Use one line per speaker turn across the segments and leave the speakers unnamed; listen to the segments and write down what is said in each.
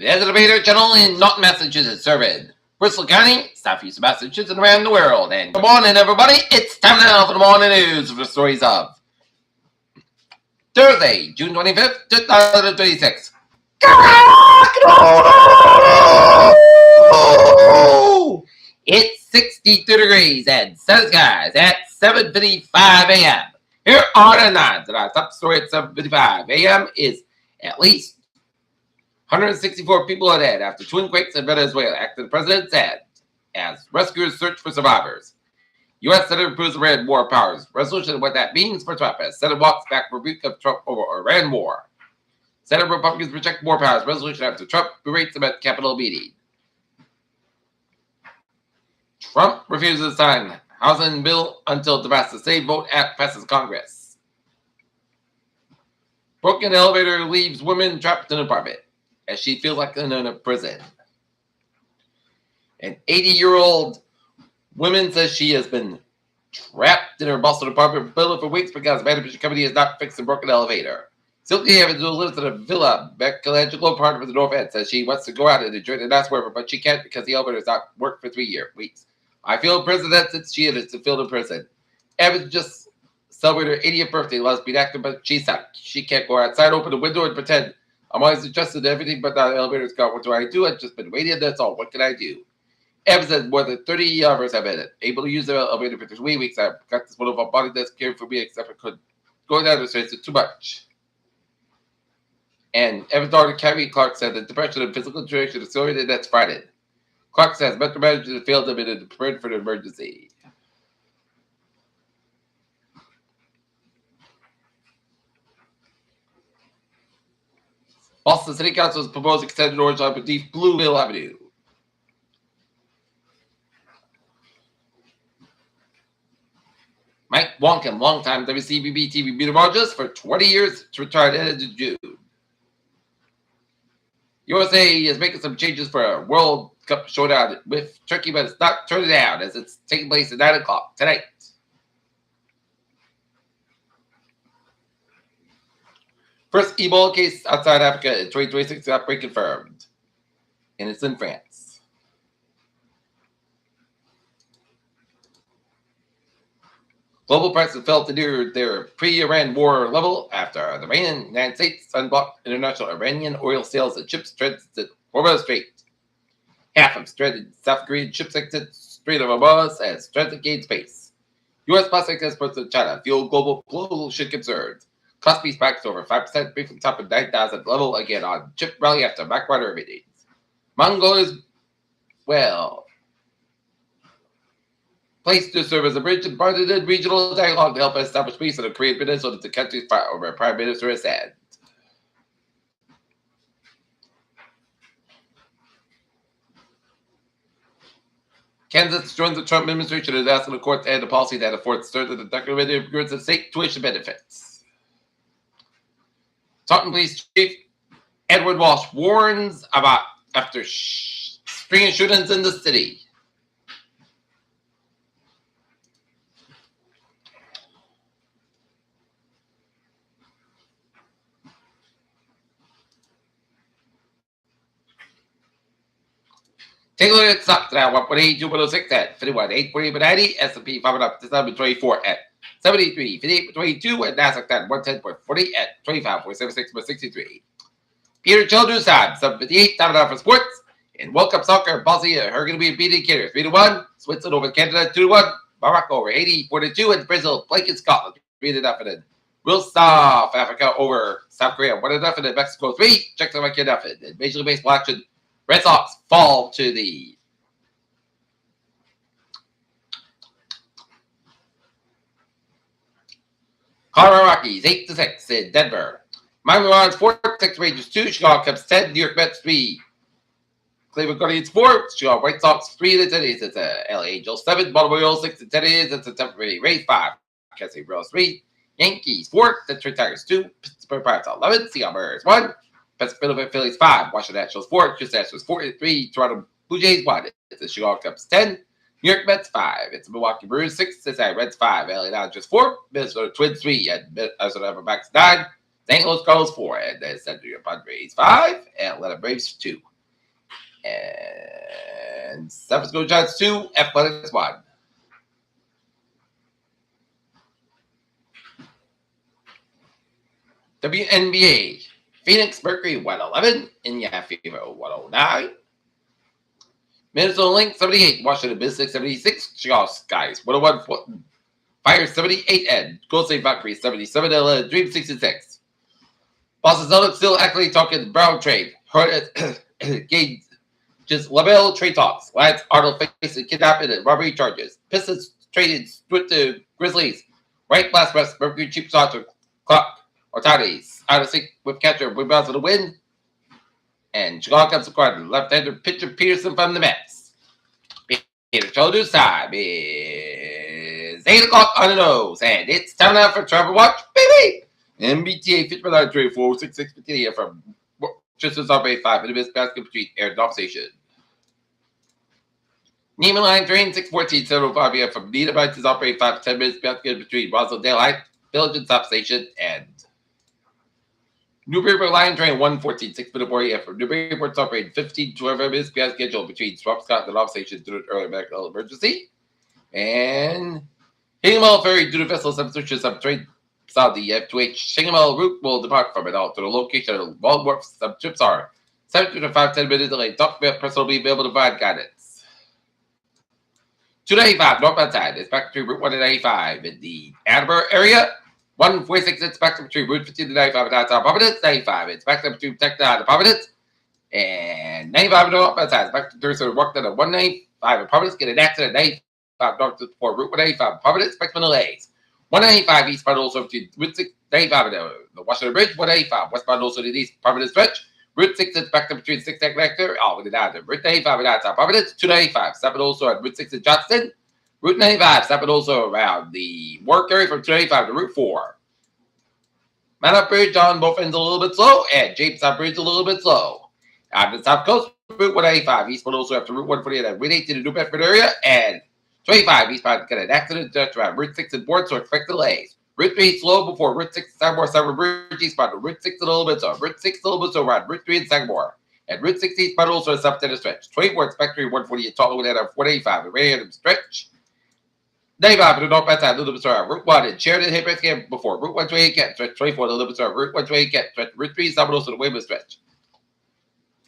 The elevator channel in Norton, Massachusetts, serving Bristol County, southeast Massachusetts, and around the world. And good morning, everybody. It's time now for the morning news for the stories of Thursday, June 25th, 2026. It's 62 degrees and sun skies at 7:55 a.m. Here are the nines, and our top story at 7:55 a.m. is at least 164 people are dead after twin quakes in Venezuela, after the president said, as rescuers search for survivors. U.S. Senate approves Iran war powers resolution and what that means for Trump as Senate walks back rebuke of Trump over Iran war. Senate Republicans reject war powers resolution after Trump berates them at Capitol meeting. Trump refuses to sign housing bill until Damascus State vote act passes Congress. Broken elevator leaves women trapped in an apartment as she feels like in a prison. An 80-year-old woman says she has been trapped in her Boston apartment building for weeks because the management company has not fixed the broken elevator. Silky Evans, who lives in a villa, Michelangelo part of the North End, says she wants to go out and enjoy the nice weather, but she can't because the elevator has not worked for 3 weeks. I feel in prison since she is to feel in prison. Evans just celebrated her 80th birthday last week actor, but she's stuck. She can't go outside, open the window, and pretend I'm always adjusted to everything, but the elevator's gone. What do I do? I've just been waiting, that's all. What can I do? Evans says more than 30 others have been able to use the elevator for 3 weeks. I've got this one of our body that's caring for me, except I couldn't. Going down the stairs is too much. And Evans' daughter, Carrie Clark, said that depression and physical deterioration is sorted, and that's Friday. Clark says mental managers have failed them and prepared for the emergency. Boston City Council has proposed extended orange line beneath Blue Hill Avenue. Mike Wonkin, longtime WCBB TV meteorologist for 20 years, to retire at the end of June. USA is making some changes for a World Cup showdown with Turkey, but it's not turning down as it's taking place at 9 o'clock tonight. First Ebola case outside Africa in 2026 outbreak confirmed. And it's in France. Global prices fell to near their pre-Iran war level after the United States unblocked international Iranian oil sales and ships transit Hormuz Strait. Half of stranded South Korean ships exit Strait of Hormuz as transit gains pace. U.S. plastic exports to China fuel global ship concerns. Cost spikes over 5%, briefly top of 9,000 level again on chip rally after backwater meetings. Mongolia is, well, placed to serve as a bridge and partnered regional dialogue to help establish peace in the Korean Peninsula that the country's fight over Prime Minister Assad. Kansas joins the Trump administration and is asking the court to end a policy that affords certain undocumented immigrants and state tuition benefits. Taunton Police Chief Edward Walsh warns about after string of shootings in the city. Take a look at stocks now. 1.8, 2.06 at 51, 8.8, S&P 500 up to 724 at 73, 58.22, and Nasdaq at 110.40 at 25.76.63. Peter Children's time, 7:58, time now for sports. In World Cup soccer, Bosnia are going to be beating Canada 3-1, Switzerland over Canada 2-1, Morocco over Haiti 4-2, and Brazil blanket Scotland 3-0, and Will South Africa over South Korea 1-0, and Mexico 3, Czechoslovakia nothing. In Major League Baseball action, Red Sox fall to the Colorado Rockies 8-6 in Denver. Miami Marlins 4-6, Rangers 2, Chicago Cubs 10, New York Mets 3, Cleveland Guardians 4, Chicago White Sox 3 in 10 innings. It's LA Angels 7, Baltimore Orioles 6 in 10 innings. It's a Tampa Bay Rays 5, Kansas City Royals 3, Yankees 4, Detroit Tigers 2, Pittsburgh Pirates 11, Seattle Mariners 1, Philadelphia Phillies 5, Washington Nationals 4, Houston Astros 4-3, Toronto Blue Jays 1. It's the Chicago Cubs 10, New York Mets 5. It's the Milwaukee Brewers 6, Cincinnati Reds 5, LA Dodgers 4, Minnesota Twins 3, and Minnesota Diamondbacks 9, St. Louis Cardinals 4, and then San Diego Padres 5, and Atlanta Braves 2. And San Francisco Giants 2, Athletics 1. WNBA. Phoenix Mercury 111, Indiana Fever 109. Minnesota Lynx 78, Washington Mystics 76, Chicago Skies 101, Fire 78, and Golden State Valkyrie 77, LA Dream 66. Boston Celtics still actively talking Brown trade. Gained just LaMelo trade talks. Lance Arnold facing kidnapping and robbery charges. Pistons traded with the Grizzlies. Right last rest, Mercury cheap shots or clock. Ortades out of sync with catcher rebounds for the win. And Chicago comes acquired left-hander pitcher Peterson from the Mets. Peter Childers time is 8 o'clock on the nose, and it's time now for Trevor Watch, baby! MBTA Fitchburg Line 3466 Battalion from Rochester's Operating 5 in the Miss Basket Street Air Dock Station. Neiman Line Train 614 705 PM from Nina Bites Operating 5 10 minutes basket between Roswell Daylight, Village and Top Station, and Newburyport Line Train 114 6 minute more AM from Newburyport operating 15 12 minutes behind schedule between Swampscott and Off Station due to early medical emergency. And Hingham Ferry due to vessel substitution of train Saudi F2H Hingham route will depart from it all to the location of Waldorf sub trips are 7 to 5 10 minutes delay. Document person will be able to provide guidance. 295 northbound side is back to Route 195 in the Attleboro area. 146 it's back between Route 15 to 95 and downtown Providence. 95 it's back between Tech to Providence. And 95 northbound side is back to Thursday work down at 195 in Providence. Get an accident at 95 north to for Route 185 Providence. Back to delays. 195 eastbound also to Route 6 95 the Washington Bridge. 185 westbound also to the east Providence stretch. Route 6 is back between 6 and Connector. All the way down to Route 95 and downtown Providence. 295 stopping also at Route 6 in Johnston. Route 95, stopping also around the work area from 295 to Route 4. Mount Bridge on both ends a little bit slow, and Jamestown Bridge a little bit slow. On the South Coast, Route 185, eastbound also after Route 148 at Route 8 to the New Bedford area, and 25 eastbound got an accident just around Route 6 and Board, so expect delays. Route 3 slow before Route 6 Sagamore Bridge eastbound to Route 6 a little bit slow. Route 6 a little bit slow around Route 3 and Sagamore. And Route 6 eastbound also is up to the stretch. 24 expect 148 tall with that 185 and random stretch. 95 to the northwest side, a little bit slower. Route 1 and Sheridan hit break again before. Route 128 get stretch 24, a little bit slower. Route 128 get stretch. Route 3 stop also the Weymouth stretch.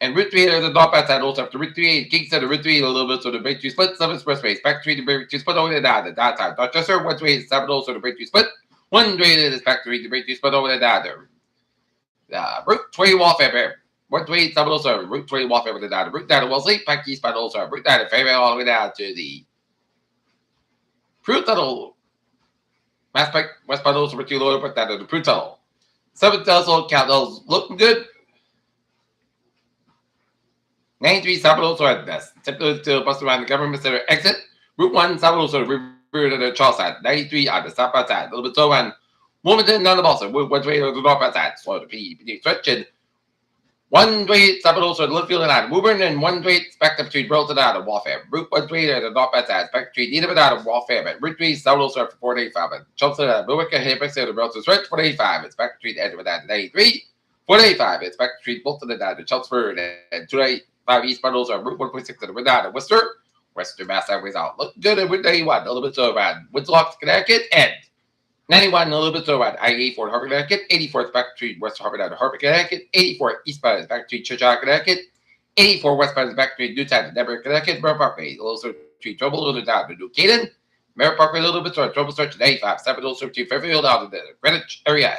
And Route 3 to the northwest side also after Route 3 and Kingston and Route 3 a little bit so the breakthrough split. 7 expressways. Back 3 to breakthrough split over the down the downtime. Dorchester 128 7 also the breakthrough split. 128 is back 3 to breakthrough split over the down there. Route 20 Walfare. 128 7 also Route 20 Walfare over the down. Route 9 to Wellesley. Back eastbound also. Route 9 to Fairvale all the way down to the Fruit Tunnel. Aspect westbound also for 2 lower, but that of the Fruit Tunnel. 7 Tesla countdowns looking good. 93 South also at best. Typically to bust around the government center exit. Route 1 South also rear to the Charles side. 93 on the southbound side. A little bit slow on Wilmington down the Boston. Route 128 on the northbound side. Slow to P stretch and 128 South also at Litchfield and out of Woburn, and 128 back up between Burlington out of Walfare. Route 128 at the northbound side. Back between Needham and out of Walfare. But Route 3 South also for 485. And Chelmsford at Milwaukee and Halifax at the Burlington stretch. 485. It's back between Edward and 93. 485. It's back between Bolton and down to Chelmsford and 285 eastbound also on Route 126 at the Window of Worcester. Western Mass Highways out. Looking good at Route 91. A little bit so around Winslow, Connecticut, and 91 a little bit so around I-84 in Harvard, Connecticut. 84 is back between West Harvard and Harvard, Connecticut. 84 eastbound is back between Churchill, Connecticut. 84 westbound is back between Newtown and Denver, Connecticut. Merritt Parkway, a little sort of between Trouble, a little down to New Canaan. Merritt Parkway, a little bit sort of Trouble stretch at 85. 7 also between Fairfield out of the Greenwich area.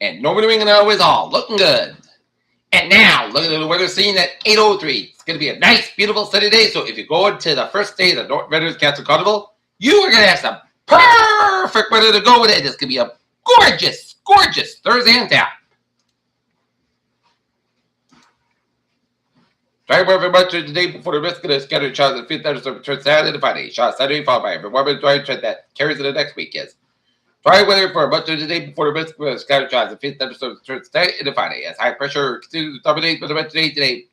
And Northern New England always all looking good. And now, look at the weather scene at 8:03. It's going to be a nice, beautiful, sunny day. So if you go into the first day of the North Veterans Cancer Carnival, you are going to have some perfect weather to go with it. It's going to be a gorgeous, gorgeous Thursday in town. Try to very much the day before the risk of the scattered showers and 5th thunderstorm returns Saturday and Friday. Showers Saturday followed by a warmer dry trend that carries into the next week is. Dry weather for much of the day before the risk of scattered showers and 5th thunderstorm returns today and Friday as high pressure continues to dominate for the rest of the day today.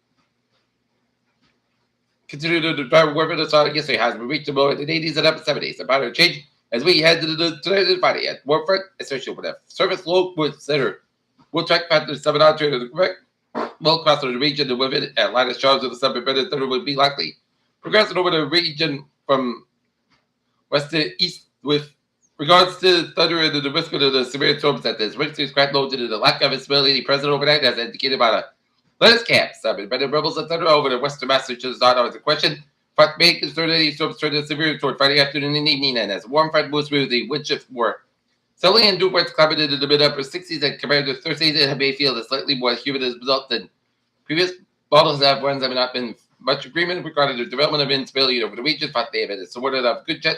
Continue to drive weather the sun yesterday has been reached below in the 80s and upper 70s. The pattern change as we head to the today and Friday at warm front, especially with a surface low with center. We'll check factor 7 on to the Quebec. will cross the region to women and lighter showers of the summer better than would be likely. Progressing over the region from west to east with regards to thunder and the risk of the severe storms that this wind is quite low due to the lack of visibility present overnight as indicated by the latest camp. Some better rebels of thunder over the western Massachusetts not always a question. But may concern any storms turn severe toward Friday afternoon and evening, and as warm front moves through the wind shift more. Suddenly and Newport's climbing into the mid-upper 60s and compared to Thursdays it may feel slightly more humid as a result than previous models have ones have not been much agreement regarding the development of instability over the region, but they have been supported of good jet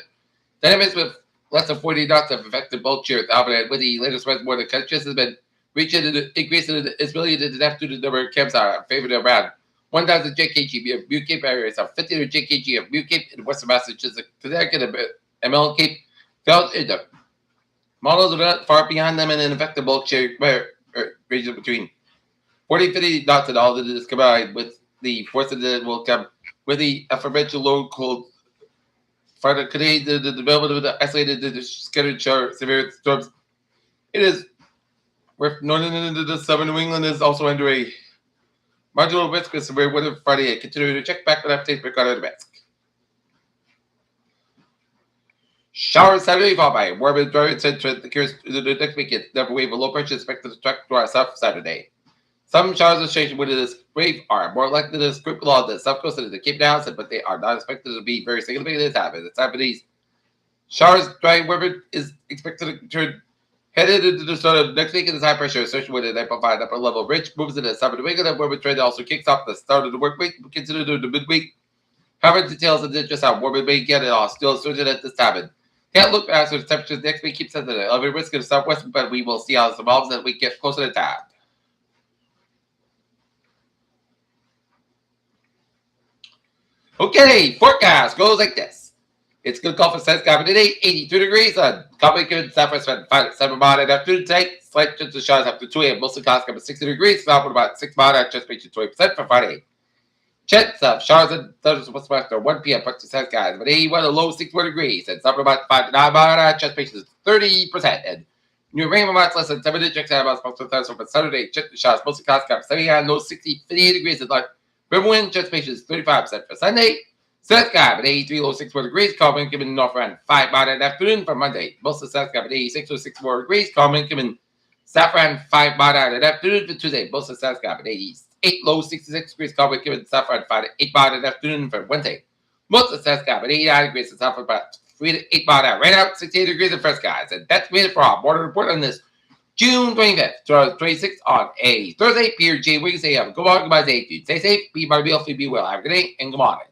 dynamics with less than 40 knots of effective bulk shear. Albert with the latest winds more than conscious has been reaching an increase in its ability to adapt to the number of camps are in favor of around 1,000 JKG of Butte Cape areas of 1,500 JKG of Butte Cape in western Massachusetts, Connecticut, and Mellon Cape fell into models are not far behind them in an effective bulk shear region between 40 and 50 knots in all that is combined with the forces that will come with the aforementioned low cold further Canadian the development of the isolated scattered shower severe storms. It is worth noting that the southern New England is also under a marginal risk of severe weather Friday and continue to check back on updates regarding the mask. Showers Saturday followed by warm and dry trend occurs the next weekend. Never wave of low pressure expected to track to our south Saturday. Some showers associated with this wave are more likely to sprinkle on the south coast of the Cape Downs, but they are not expected to be very significant this time. At the time of these showers, dry weather is expected to turn headed into the start of next week. This high pressure associated with an amplified upper level ridge moves into the southern New England, and warm trend also kicks off the start of the work week. Consider the midweek. However, details of just how warm it may get it all still certain at this time. And can't look past the temperatures next week. Keep at the elevated risk of the southwest, but we will see how this evolves as we get closer to time. Okay, forecast goes like this. It's going to call for sun's coming today, 82 degrees. Coming good southwest wind 5 to 7 mile at afternoon tonight. Slight chance of showers after 2 a.m. Mostly clouds coming 60 degrees. Southward about 6 mile at just reaching 20% for Friday. Chance of showers and thunders west after 1 p.m. Punch to sun skies, but 81 to low 64 degrees. And southward about 5 to 9 mile at just reaching 30%. And new rain amounts less than 7 minutes. About supposed to thunder for Saturday. Chance of showers mostly clouds coming 79 low 60 58 degrees. And like river wind just reaches 35% for Sunday. Sun sky at 83 low 64 degrees. Calm wind coming north around 5 mile in the afternoon for Monday. Most of the sun sky at 86 low 64 degrees. Calm wind coming south around 5 mile in the afternoon for Tuesday. Most of the sun sky at 88 low 66 degrees. Calm wind coming south around 5 to 8 mile in the afternoon for Wednesday. Most of the sun sky at 89 degrees and south about 3 to 8 mile out. Right out 68 degrees in first skies. And that's made it for our morning report on this June 25th, 2026 on a Thursday. Pierre J. Wiggins say have a good morning, goodbye, day. Stay safe, be my healthy, be well. Have a good day and good morning.